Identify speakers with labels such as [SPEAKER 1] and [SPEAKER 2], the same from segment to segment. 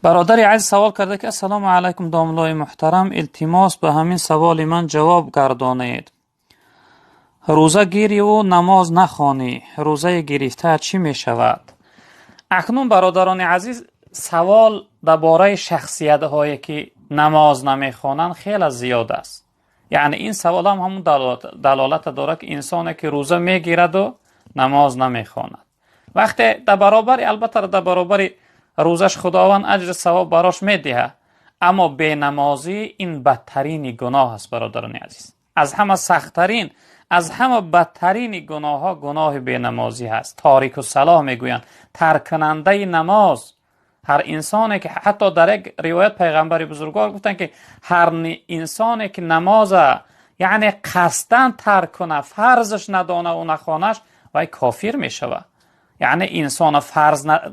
[SPEAKER 1] برادر عزیز سوال کرده که السلام علیکم داملای محترم، التماس به همین سوال من جواب گردانید. روزه گیری و نماز نخوانی، روزه گرفته چی می شود؟ اکنون برادران عزیز سوال درباره شخصیت هایی که نماز نمی خوانند خیلی زیاد است. یعنی این سوال هم همون دلالت داره که انسانی که روزه می گیرد و نماز نمی خواند، وقتی در برابر البته در برابر روزش خداوند اجر ثواب براش میده، اما بی نمازی این بدترین گناه است برادران عزیز. از همه سختترین، از همه بدترین گناه ها گناه بی نمازی هست. تاریک الصلاة میگویند، ترک کننده نماز. هر انسانی که حتی در یک روایت پیغمبر بزرگوار گفتن که هر انسانی که نماز یعنی قصدن ترک کنه، فرضش ندانه و نخوانش، وای کافر میشود. یعنی انسان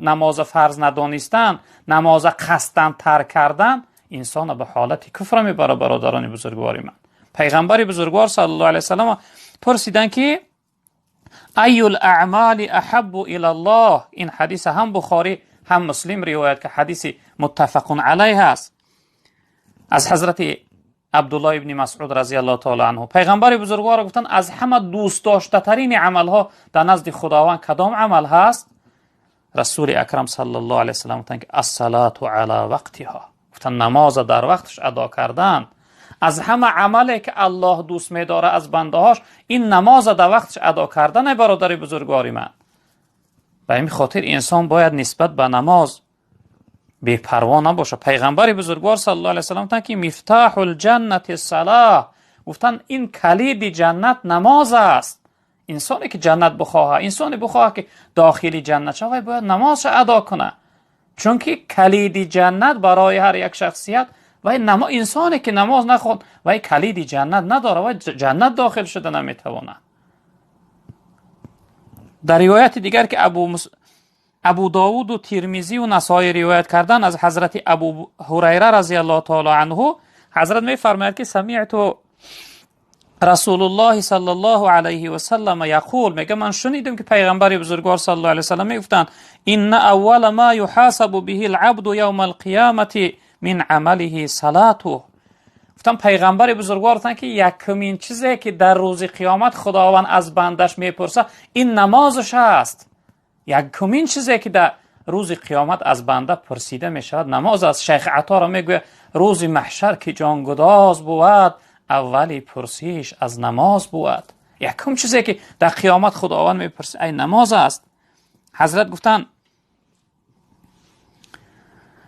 [SPEAKER 1] نماز فرض ندانستن، نماز قصدن ترک کردن، انسان به حالت کفر میبره. برادران بزرگواری من، پیغمبر بزرگوار صلی الله علیه وسلم پرسیدن که ای الاعمال احب الی الله. این حدیث هم بخاری هم مسلم روایت که حدیث متفق علیه است از حضرت عبدالله ابن مسعود رضی الله تعالی عنه. پیغمبر بزرگوار گفتن از همه دوست داشته ترین عمل ها در نزد خداوند کدام عمل هست؟ رسول اکرم صلی الله علیه و سلم گفتن که الصلاة علی وقتها. گفتن نماز در وقتش ادا کردن. از همه عملی که الله دوست می‌داره از بنده‌هاش این نماز در وقتش ادا کردن. برادر بزرگواری من، به این خاطر انسان باید نسبت به نماز بی پروا نباشه. پیغمبر بزرگوار صلی الله علیه و سلم گفتن که مفتاح الجنه الصلاة. گفتن این کلید جنت نماز است. انسانی که جنت بخواه، انسانی بخواه که داخلی جنت شود، باید نماز ادا کنه، چون که کلید جنت برای هر یک شخصیت و انسانی که نماز نخوند و کلید جنت نداره و جنت داخل شده نمیتونه. در روایت دیگر که ابو داود و ترمذی و نسائی روایت کردن از حضرت ابو هریره رضی الله تعالی عنه، حضرت میفرماید که سمعت رسول الله صلی الله علیه و سلم یقول، میگه من شنیدم که پیغمبر بزرگوار صلی الله علیه و سلم میگفتند ان اول ما یحاسب به العبد یوم القیامه من عمله صلاته. گفتم پیغمبر بزرگوار گفتن که یکمین چیزی که در روز قیامت خداوند از بندش میپرسه این نمازش است. یکمین چیزی که در روز قیامت از بنده پرسیده میشود نماز است. شیخ عطار میگه روز محشر که جانگداز بود، اولی پرسیش از نماز بود. یکم چیزی که در قیامت خداوند میپرسه ای نماز است. حضرت گفتن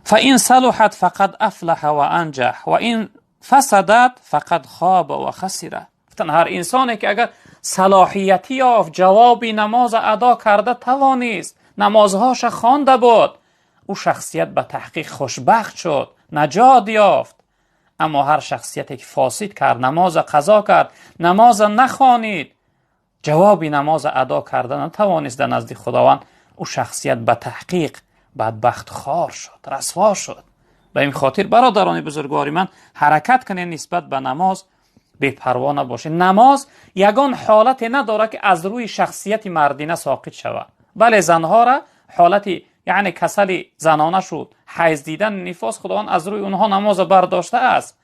[SPEAKER 1] فإن صلحت فقد افلح و انجح و این فسدت فقد خاب و خسر. گفتن هر انسانی که اگر صلاحیتی یافت، جواب نماز ادا کرده توانست، نمازهاش خوانده بود، او شخصیت به تحقیق خوشبخت شد، نجات یافت. اما هر شخصیتی که فاسد کرد، نماز قضا کرد، نماز نخوانید، جواب نماز ادا کرده نتوانست در نزد خداوند، او شخصیت به تحقیق بدبخت خوار شد، رسوا شد. به این خاطر برادران بزرگواری من، حرکت کنید نسبت به نماز بی پروا نباشه. نماز یگان حالت نداره که از روی شخصیت مردینه ساقط شود. بله زنها را حالتی یعنی کسل زنانه شد، حیض دیدن، نفاس، خداوند از روی اونها نماز برداشته است.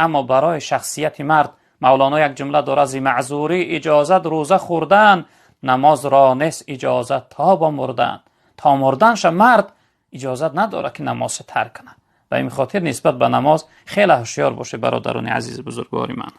[SPEAKER 1] اما برای شخصیت مرد مولانا یک جمله داره: زی معذوری اجازت روزه خوردن، نماز را نیست اجازت تا با مردن. تا مردنش مرد اجازت نداره که نماز ترک کنه. و این خاطر نسبت به نماز خیلی هوشیار باشه برادران عزیز بزرگواری من.